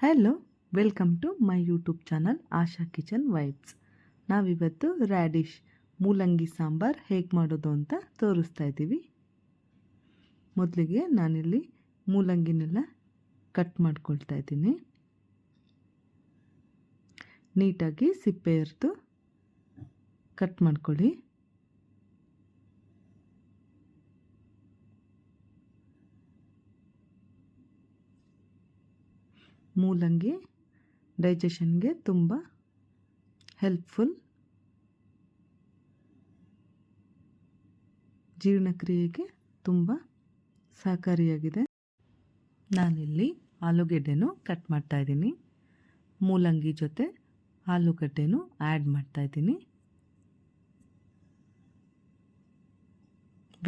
Hello, welcome to my YouTube channel Asha kitchen vibes. ನಾವಿವತ್ತು radish ಮೂಲಂಗಿ ಸಾಂಬಾರು ಹೇಗೆ ಮಾಡೋದು ಅಂತ ತೋರಿಸ್ತಾ ಇದ್ದೀವಿ. ಮೊದಲಿಗೆ ನಾನಿಲ್ಲಿ ಮೂಲಂಗಿನೆಲ್ಲ ಕಟ್ ಮಾಡ್ಕೊಳ್ತಾ ಇದ್ದೀನಿ. ನೀಟಾಗಿ ಸಿಪ್ಪೆ ಎರೆದು ಕಟ್ ಮಾಡ್ಕೊಳ್ಳಿ. ಮೂಲಂಗಿ ಡೈಜೆಷನ್ಗೆ ತುಂಬ ಹೆಲ್ಪ್ಫುಲ್, ಜೀರ್ಣಕ್ರಿಯೆಗೆ ತುಂಬ ಸಹಕಾರಿಯಾಗಿದೆ. ನಾನಿಲ್ಲಿ ಆಲೂಗೆಡ್ಡೆನೂ ಕಟ್ ಮಾಡ್ತಾ ಇದ್ದೀನಿ. ಮೂಲಂಗಿ ಜೊತೆ ಆಲೂಗಡ್ಡೆನೂ ಆ್ಯಡ್ ಮಾಡ್ತಾ ಇದ್ದೀನಿ.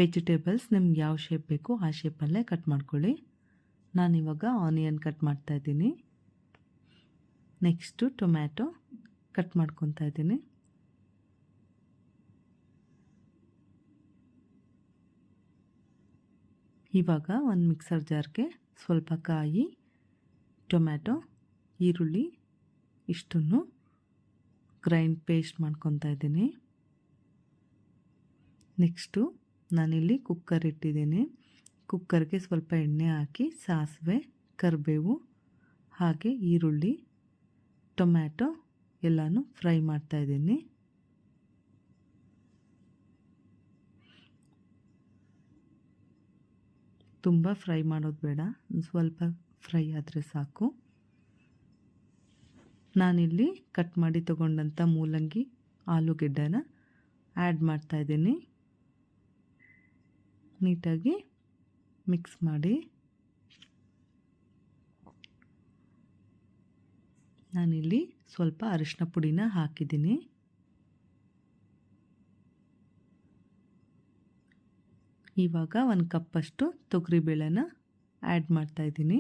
ವೆಜಿಟೇಬಲ್ಸ್ ನಿಮ್ಗೆ ಯಾವ ಶೇಪ್ ಬೇಕು ಆ ಶೇಪಲ್ಲೇ ಕಟ್ ಮಾಡ್ಕೊಳ್ಳಿ. ನಾನಿವಾಗ ಆನಿಯನ್ ಕಟ್ ಮಾಡ್ತಾ ಇದ್ದೀನಿ. ನೆಕ್ಸ್ಟು ಟೊಮ್ಯಾಟೊ ಕಟ್ ಮಾಡ್ಕೊತಾ ಇದ್ದೀನಿ. ಇವಾಗ ಒಂದು ಮಿಕ್ಸರ್ ಜಾರ್ಗೆ ಸ್ವಲ್ಪ ಕಾಯಿ, ಟೊಮ್ಯಾಟೊ, ಈರುಳ್ಳಿ ಇಷ್ಟನ್ನು ಗ್ರೈಂಡ್ ಪೇಸ್ಟ್ ಮಾಡ್ಕೊತಾ ಇದ್ದೀನಿ. ನೆಕ್ಸ್ಟು ನಾನಿಲ್ಲಿ ಕುಕ್ಕರ್ ಇಟ್ಟಿದ್ದೀನಿ. ಕುಕ್ಕರ್ಗೆ ಸ್ವಲ್ಪ ಎಣ್ಣೆ ಹಾಕಿ ಸಾಸಿವೆ, ಕರಿಬೇವು ಹಾಗೆ ಈರುಳ್ಳಿ, ಟೊಮ್ಯಾಟೊ ಎಲ್ಲನೂ ಫ್ರೈ ಮಾಡ್ತಾ ಇದ್ದೀನಿ. ತುಂಬ ಫ್ರೈ ಮಾಡೋದು ಬೇಡ, ಸ್ವಲ್ಪ ಫ್ರೈ ಆದರೆ ಸಾಕು. ನಾನಿಲ್ಲಿ ಕಟ್ ಮಾಡಿ ತಗೊಂಡಂಥ ಮೂಲಂಗಿ ಆಲೂಗೆಡ್ಡೆನ ಆ್ಯಡ್ ಮಾಡ್ತಾ ಇದ್ದೀನಿ. ನೀಟಾಗಿ ಮಿಕ್ಸ್ ಮಾಡಿ. ನಾನಿಲ್ಲಿ ಸ್ವಲ್ಪ ಅರಿಶಿನ ಪುಡಿನ ಹಾಕಿದ್ದೀನಿ. ಇವಾಗ ಒಂದು ಕಪ್ಪಷ್ಟು ತೊಗರಿಬೇಳೆನ ಆ್ಯಡ್ ಮಾಡ್ತಾ ಇದ್ದೀನಿ.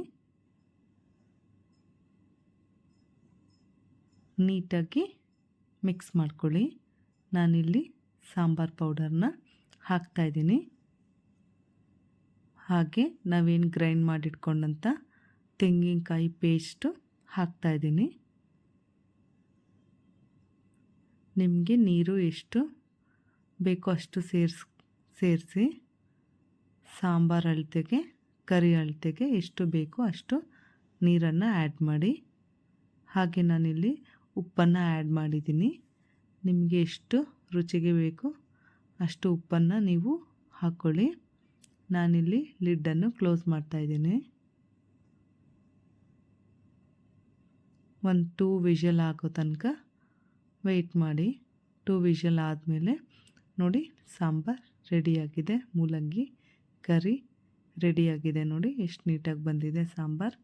ನೀಟಾಗಿ ಮಿಕ್ಸ್ ಮಾಡ್ಕೊಳ್ಳಿ. ನಾನಿಲ್ಲಿ ಸಾಂಬಾರು ಪೌಡರ್ನ ಹಾಕ್ತಾಯಿದ್ದೀನಿ. ಹಾಗೆ ನಾವೇನು ಗ್ರೈಂಡ್ ಮಾಡಿಟ್ಕೊಂಡಂಥ ತೆಂಗಿನಕಾಯಿ ಪೇಸ್ಟು ಹಾಕ್ತಾಯಿದ್ದೀನಿ. ನಿಮಗೆ ನೀರು ಎಷ್ಟು ಬೇಕೋ ಅಷ್ಟು ಸೇರಿಸಿ ಸಾಂಬಾರು ಅಳತೆಗೆ, ಕರಿ ಅಳತೆಗೆ ಎಷ್ಟು ಬೇಕೋ ಅಷ್ಟು ನೀರನ್ನು ಆ್ಯಡ್ ಮಾಡಿ. ಹಾಗೆ ನಾನಿಲ್ಲಿ ಉಪ್ಪನ್ನು ಆ್ಯಡ್ ಮಾಡಿದ್ದೀನಿ. ನಿಮಗೆ ಎಷ್ಟು ರುಚಿಗೆ ಬೇಕೋ ಅಷ್ಟು ಉಪ್ಪನ್ನು ನೀವು ಹಾಕ್ಕೊಳ್ಳಿ. ನಾನಿಲ್ಲಿ ಲಿಡ್ಡನ್ನು ಕ್ಲೋಸ್ ಮಾಡ್ತಾಯಿದ್ದೀನಿ. 2 ವಿಷಲ್ ಆಗೋ ತನಕ ವೆಯ್ಟ್ ಮಾಡಿ. 2 ವಿಷಲ್ ಆದಮೇಲೆ ನೋಡಿ ಸಾಂಬಾರು ರೆಡಿಯಾಗಿದೆ. ಮೂಲಂಗಿ ಕರಿ ರೆಡಿಯಾಗಿದೆ. ನೋಡಿ ಎಷ್ಟು ನೀಟಾಗಿ ಬಂದಿದೆ ಸಾಂಬಾರು.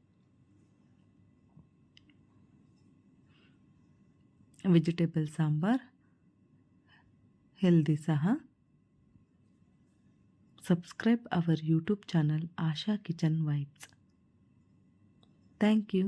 ವೆಜಿಟೇಬಲ್ ಸಾಂಬಾರು, ಹೆಲ್ದಿ ಸಹ. Subscribe our YouTube channel Asha Kitchen Vibes. Thank you.